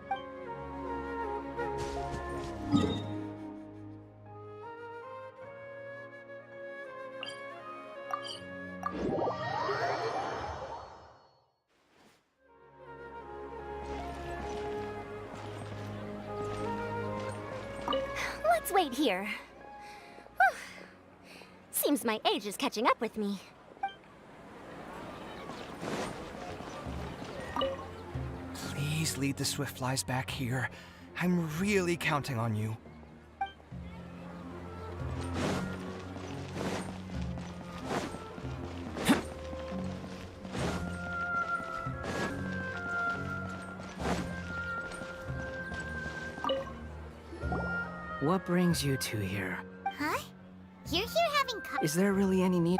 [SPEAKER 17] Let's wait here. Whew. Seems my age is catching up with me.
[SPEAKER 10] Please lead the Swiftflies back here. I'm really counting on you.
[SPEAKER 6] What brings you two here?
[SPEAKER 2] Huh? You're here having
[SPEAKER 6] Is there really any need?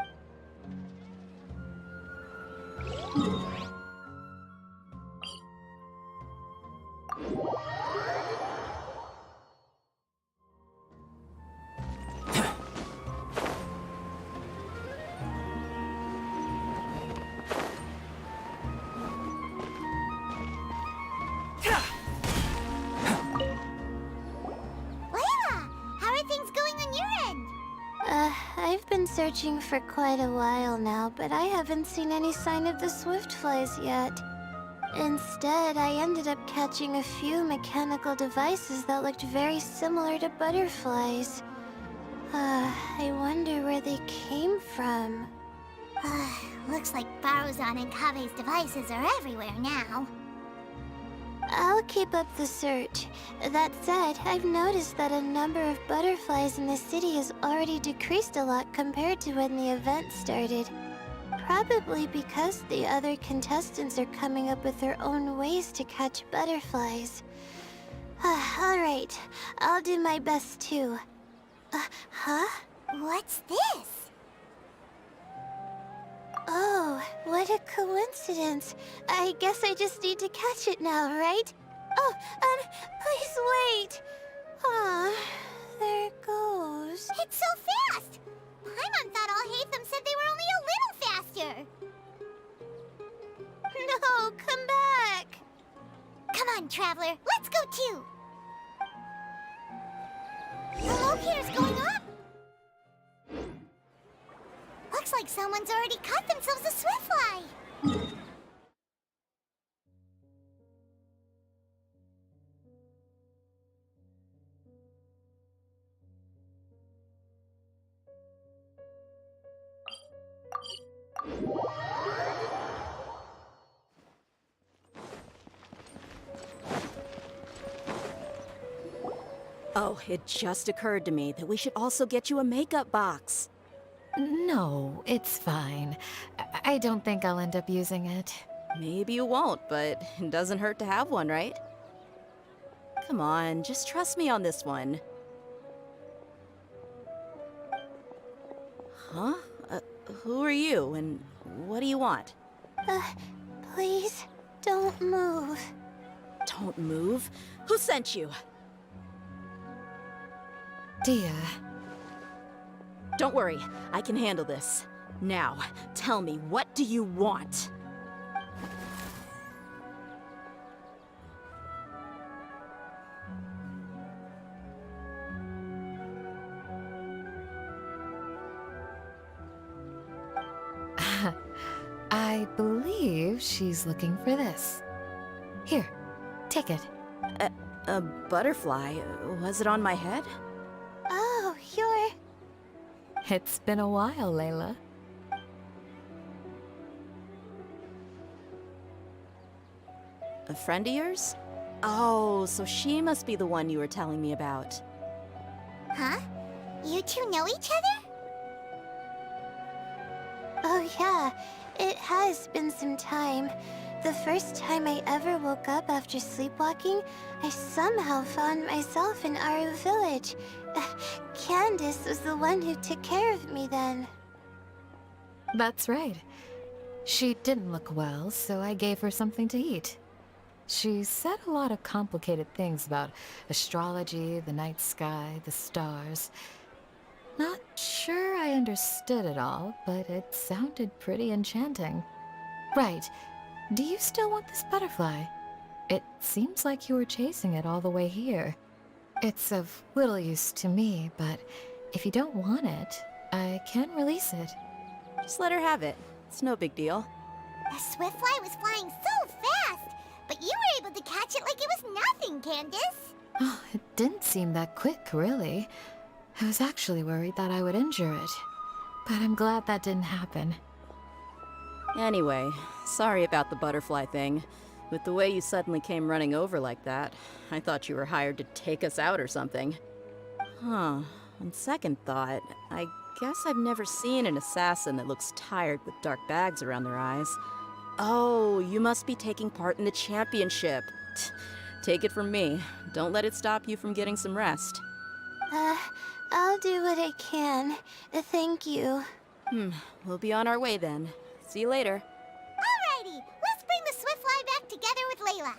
[SPEAKER 14] I've been searching for quite a while now, but I haven't seen any sign of the Swiftflies yet. Instead, I ended up catching a few mechanical devices that looked very similar to butterflies. I wonder where they came from.
[SPEAKER 2] Looks like Faruzan and Kabe's devices are everywhere now.
[SPEAKER 14] I'll keep up the search. That said, I've noticed that a number of butterflies in the city has already decreased a lot compared to when the event started. Probably because the other contestants are coming up with their own ways to catch butterflies. Alright, I'll do my best too. Huh?
[SPEAKER 2] What's this?
[SPEAKER 14] Oh, what a coincidence. I guess I just need to catch it now, right? Oh, please wait. Aw, there it goes.
[SPEAKER 2] It's so fast! Paimon thought all Hatham said they were only a little faster.
[SPEAKER 14] No, come back.
[SPEAKER 2] Come on, Traveler, let's go too. The locator's going up. Looks like someone's already caught themselves a Swiftfly.
[SPEAKER 11] Oh, it just occurred to me that we should also get you a makeup box.
[SPEAKER 12] No, it's fine. I don't think I'll end up using it.
[SPEAKER 11] Maybe you won't, but it doesn't hurt to have one, right? Come on, just trust me on this one. Huh? Who are you, and what do you want?
[SPEAKER 14] Please, don't move.
[SPEAKER 11] Don't move? Who sent you?
[SPEAKER 12] Dia.
[SPEAKER 11] Don't worry, I can handle this. Now, tell me, what do you want?
[SPEAKER 12] I believe she's looking for this. Here, take it.
[SPEAKER 11] A butterfly? Was it on my head?
[SPEAKER 14] Oh, you're...
[SPEAKER 12] It's been a while, Layla.
[SPEAKER 11] A friend of yours? Oh, so she must be the one you were telling me about.
[SPEAKER 2] Huh? You two know each other?
[SPEAKER 14] Oh yeah, it has been some time. The first time I ever woke up after sleepwalking, I somehow found myself in our village. Candace was the one who took care of me then.
[SPEAKER 12] That's right. She didn't look well, so I gave her something to eat. She said a lot of complicated things about astrology, the night sky, the stars. Not sure I understood it all, but it sounded pretty enchanting. Right. Do you still want this butterfly? It seems like you were chasing it all the way here. It's of little use to me, but if you don't want it, I can release it.
[SPEAKER 11] Just let her have it. It's no big deal.
[SPEAKER 2] The Swiftfly was flying so fast, but you were able to catch it like it was nothing, Candace.
[SPEAKER 12] Oh, it didn't seem that quick, really. I was actually worried that I would injure it, but I'm glad that didn't happen.
[SPEAKER 11] Anyway, sorry about the butterfly thing. With the way you suddenly came running over like that, I thought you were hired to take us out or something. Huh. On second thought, I guess I've never seen an assassin that looks tired with dark bags around their eyes. Oh, you must be taking part in the championship. Take it from me. Don't let it stop you from getting some rest.
[SPEAKER 14] I'll do what I can. Thank you.
[SPEAKER 11] We'll be on our way then. See you later.
[SPEAKER 2] Alrighty, let's bring the Swiftfly back together with Layla.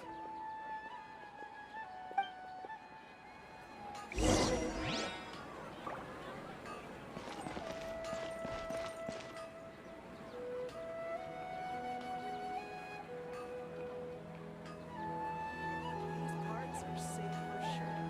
[SPEAKER 1] Cards are safe for sure.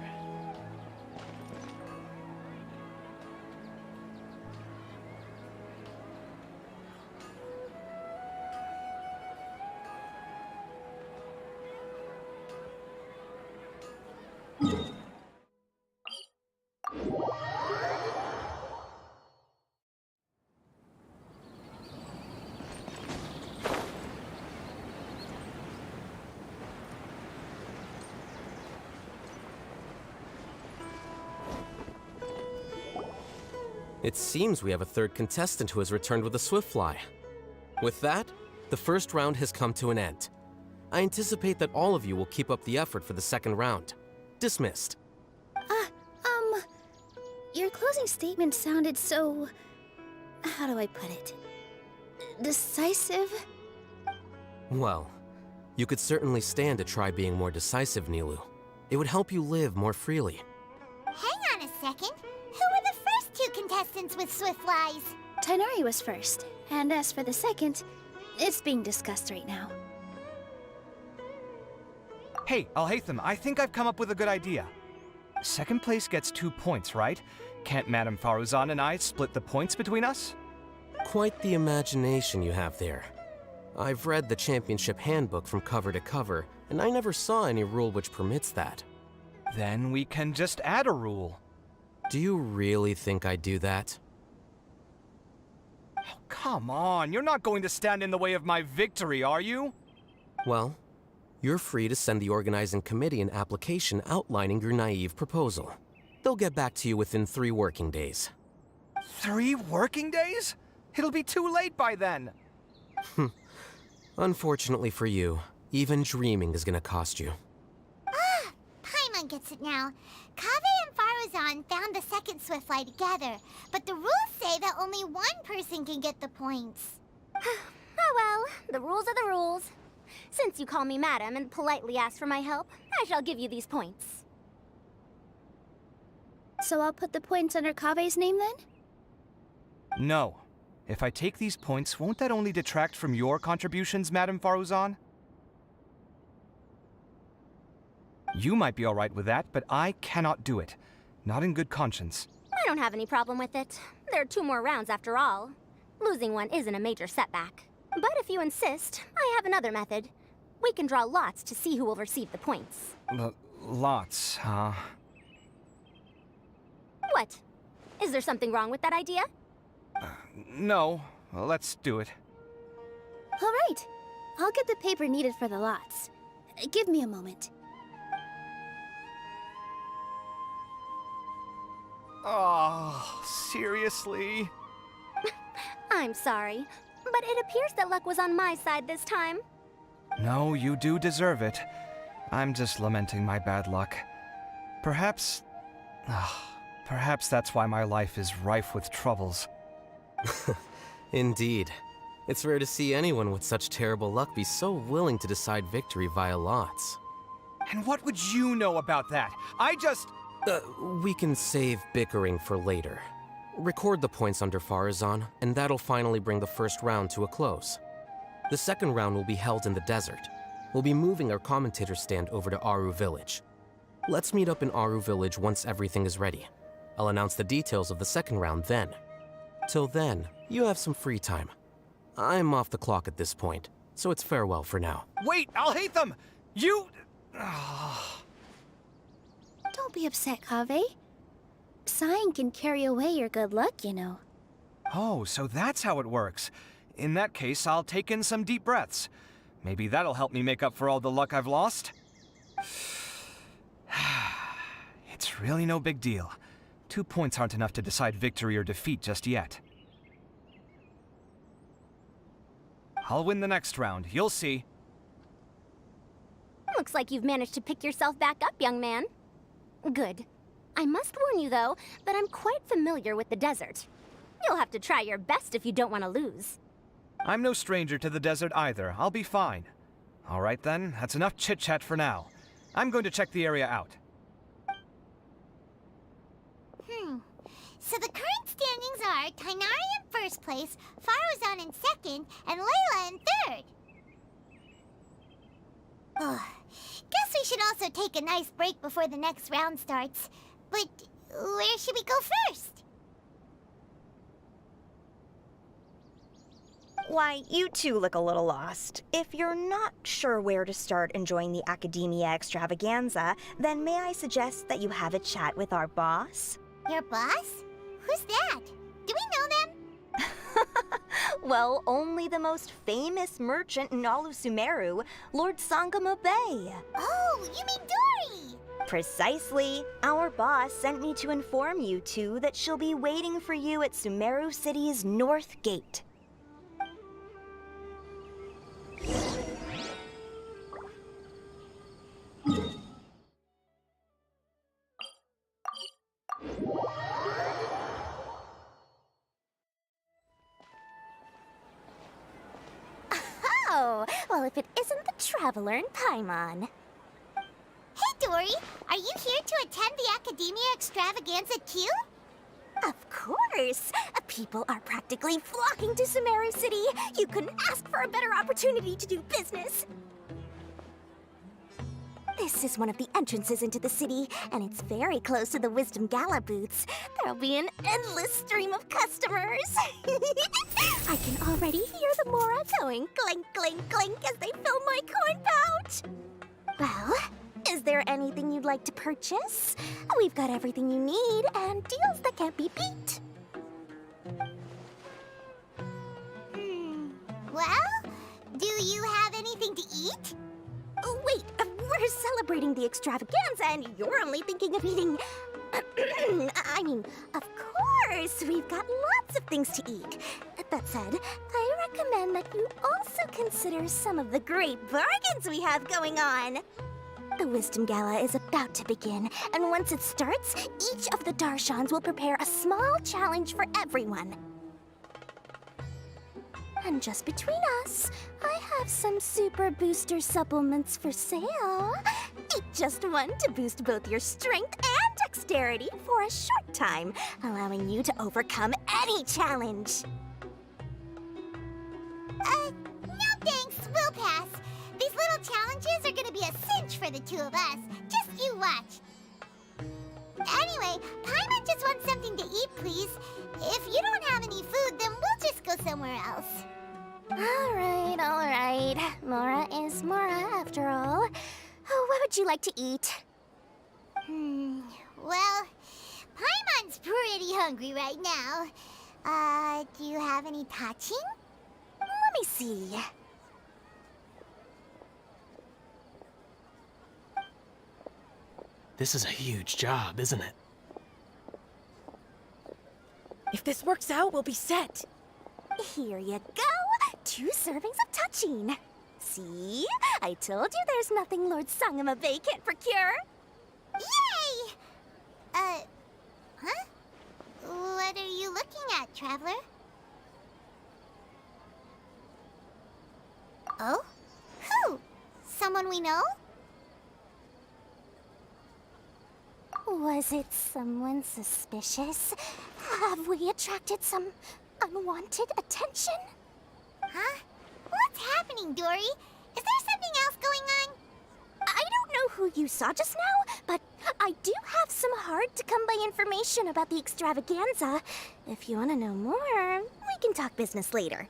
[SPEAKER 13] It seems we have a third contestant who has returned with a Swiftfly. With that, the first round has come to an end. I anticipate that all of you will keep up the effort for the second round. Dismissed.
[SPEAKER 17] Your closing statement sounded so... how do I put it? Decisive?
[SPEAKER 13] Well, you could certainly stand to try being more decisive, Nilu. It would help you live more freely.
[SPEAKER 2] Hang on a second. Who were the first two contestants with Swiftflies?
[SPEAKER 17] Tainari was first, and as for the second, it's being discussed right now.
[SPEAKER 10] Hey, Alhaitham, I think I've come up with a good idea. Second place gets 2 points, right? Can't Madame Faruzan and I split the points between us?
[SPEAKER 13] Quite the imagination you have there. I've read the championship handbook from cover to cover, and I never saw any rule which permits that.
[SPEAKER 10] Then we can just add a rule.
[SPEAKER 13] Do you really think I'd do that?
[SPEAKER 10] Oh, come on, you're not going to stand in the way of my victory, are you?
[SPEAKER 13] Well, you're free to send the organizing committee an application outlining your naive proposal. They'll get back to you within 3 working days.
[SPEAKER 10] 3 working days? It'll be too late by then.
[SPEAKER 13] Unfortunately for you, even dreaming is gonna cost you.
[SPEAKER 2] Ah, Paimon gets it now. Kaveh and Faruzan found the second Swiftfly together, but the rules say that only one person can get the points.
[SPEAKER 17] Oh well, the rules are the rules. Since you call me madam and politely ask for my help, I shall give you these points.
[SPEAKER 14] So I'll put the points under Kaveh's name then?
[SPEAKER 10] No. If I take these points, won't that only detract from your contributions, Madame Faruzan? You might be alright with that, but I cannot do it. Not in good conscience.
[SPEAKER 17] I don't have any problem with it. There are 2 more rounds after all. Losing one isn't a major setback. But if you insist, I have another method. We can draw lots to see who will receive the points.
[SPEAKER 10] Lots, huh?
[SPEAKER 17] What? Is there something wrong with that idea?
[SPEAKER 10] No. Well, let's do it.
[SPEAKER 14] All right. I'll get the paper needed for the lots. Give me a moment.
[SPEAKER 10] Oh, seriously?
[SPEAKER 17] I'm sorry, but it appears that luck was on my side this time.
[SPEAKER 10] No, you do deserve it. I'm just lamenting my bad luck. Perhaps that's why my life is rife with troubles.
[SPEAKER 13] Indeed. It's rare to see anyone with such terrible luck be so willing to decide victory via lots.
[SPEAKER 10] And what would you know about that?
[SPEAKER 13] We can save bickering for later. Record the points under Faruzan, and that'll finally bring the first round to a close. The second round will be held in the desert. We'll be moving our commentator stand over to Aru Village. Let's meet up in Aru Village once everything is ready. I'll announce the details of the second round then. Till then, you have some free time. I'm off the clock at this point, so it's farewell for now.
[SPEAKER 10] Wait, I'll hate them! You...
[SPEAKER 14] Don't be upset, Kaveh. Sighing can carry away your good luck, you know.
[SPEAKER 10] Oh, so that's how it works. In that case, I'll take in some deep breaths. Maybe that'll help me make up for all the luck I've lost. It's really no big deal. 2 points aren't enough to decide victory or defeat just yet. I'll win the next round, you'll see.
[SPEAKER 17] Looks like you've managed to pick yourself back up, young man. Good. I must warn you, though, that I'm quite familiar with the desert. You'll have to try your best if you don't want to lose.
[SPEAKER 10] I'm no stranger to the desert either. I'll be fine. All right then, that's enough chit-chat for now. I'm going to check the area out.
[SPEAKER 2] So the current standings are Tainari in first place, Faruzan in second, and Layla in third. Guess we should also take a nice break before the next round starts. But where should we go first?
[SPEAKER 4] Why, you two look a little lost. If you're not sure where to start enjoying the Academia Extravaganza, then may I suggest that you have a chat with our boss?
[SPEAKER 2] Your boss? Who's that? Do we know them?
[SPEAKER 4] Well, only the most famous merchant in all of Sumeru, Lord Sangamo Bay.
[SPEAKER 2] Oh, you mean Dory!
[SPEAKER 4] Precisely. Our boss sent me to inform you two that she'll be waiting for you at Sumeru City's North Gate.
[SPEAKER 17] Oh, well, if it isn't the Traveler in Paimon.
[SPEAKER 2] Hey, Dory! Are you here to attend the Academia Extravaganza too?
[SPEAKER 17] Of course! People are practically flocking to Sumeru City. You couldn't ask for a better opportunity to do business. This is one of the entrances into the city, and it's very close to the Wisdom Gala booths. There'll be an endless stream of customers. I can already hear the Mora going clink, clink, clink as they fill my coin pouch. Well, is there anything you'd like to purchase? We've got everything you need and deals that can't be beat.
[SPEAKER 2] Well, do you have anything to eat?
[SPEAKER 17] Oh, wait, we're celebrating the extravaganza and you're only thinking of eating I mean, of course, we've got lots of things to eat. That said, I recommend that you also consider some of the great bargains we have going on. The Wisdom Gala is about to begin, and once it starts, each of the Darshans will prepare a small challenge for everyone. And just between us, I have some super booster supplements for sale. Eat just one to boost both your strength and dexterity for a short time, allowing you to overcome any challenge.
[SPEAKER 2] No thanks, we'll pass. These little challenges are gonna be a cinch for the two of us. Just you watch. Anyway, Paimon just wants something to eat, please. If you don't have any food, then we'll just go somewhere else.
[SPEAKER 17] Alright. Mora is Mora, after all. Oh, what would you like to eat?
[SPEAKER 2] Well, Paimon's pretty hungry right now. Do you have any touching?
[SPEAKER 17] Let me see.
[SPEAKER 9] This is a huge job, isn't it?
[SPEAKER 11] If this works out, we'll be set.
[SPEAKER 17] Here you go. 2 servings of touching. See? I told you there's nothing Lord Sangamabe can't procure.
[SPEAKER 2] Yay! Huh? What are you looking at, Traveler? Oh? Who? Someone we know?
[SPEAKER 17] Was it someone suspicious? Have we attracted some unwanted attention?
[SPEAKER 2] Huh? What's happening, Dory? Is there something else going on?
[SPEAKER 17] I don't know who you saw just now, but I do have some hard-to-come-by information about the extravaganza. If you want to know more, we can talk business later.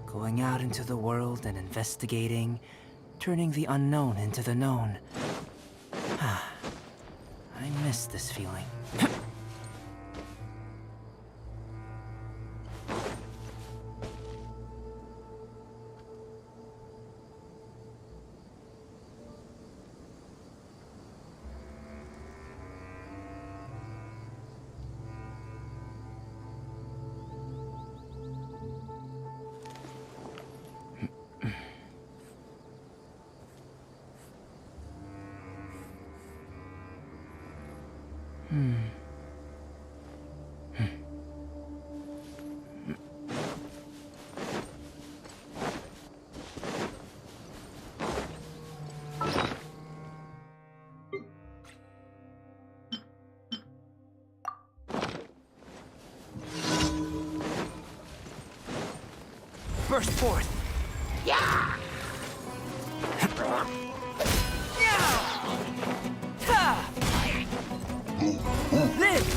[SPEAKER 6] Going out into the world and investigating, turning the unknown into the known. I miss this feeling. burst forth.
[SPEAKER 8] Yeah!
[SPEAKER 6] Live!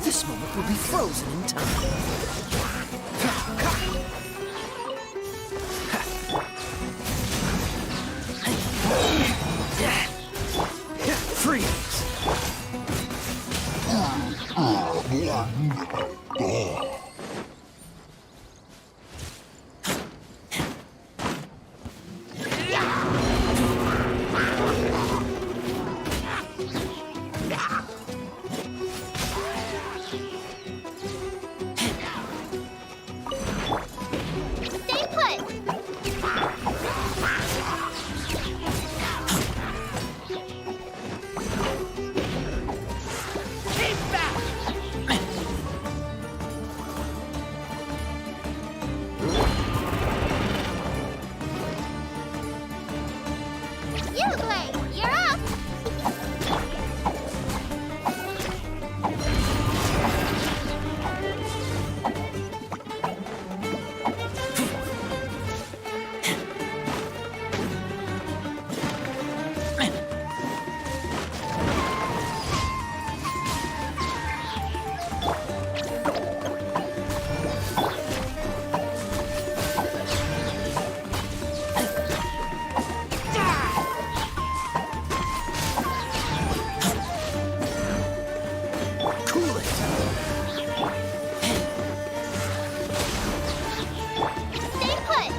[SPEAKER 6] This moment will be frozen in time. Freeze!
[SPEAKER 2] Stay put! Uglay, you're up!
[SPEAKER 6] Cool it!
[SPEAKER 2] Stay put!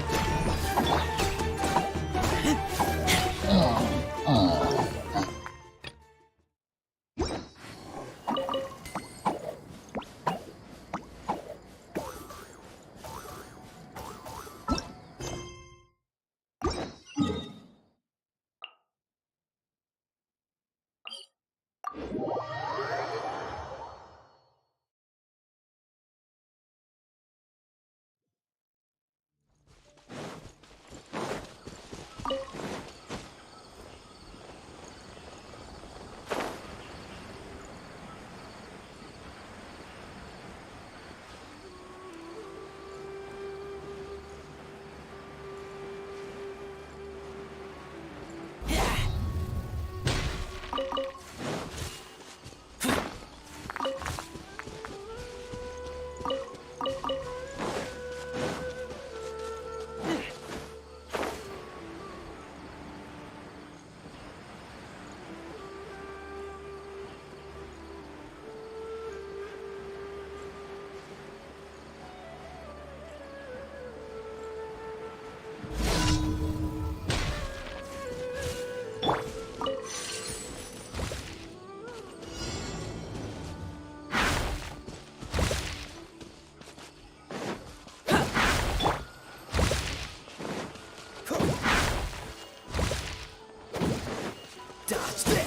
[SPEAKER 6] Dodge this!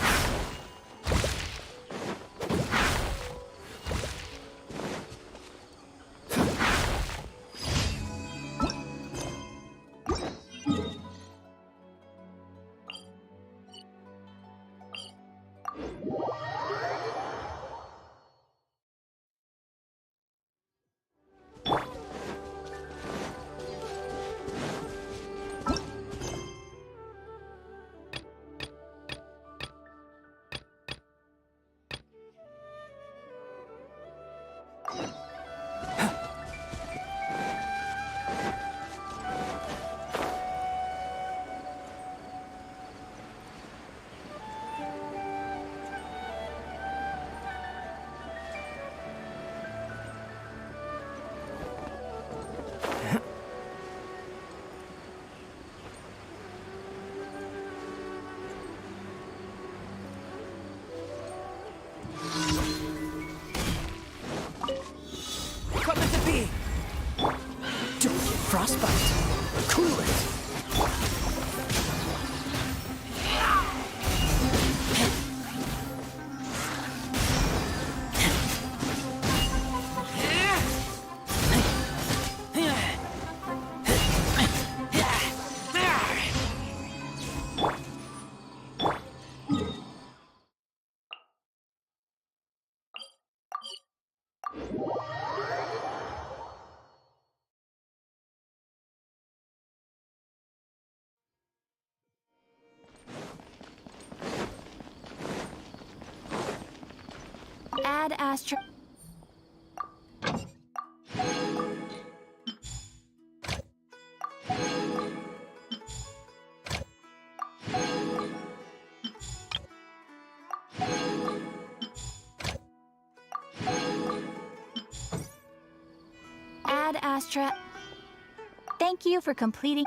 [SPEAKER 6] Equipment to be! Don't get frostbite. Cool it!
[SPEAKER 12] Ad Astra. Ad Astra.
[SPEAKER 17] Thank you for completing.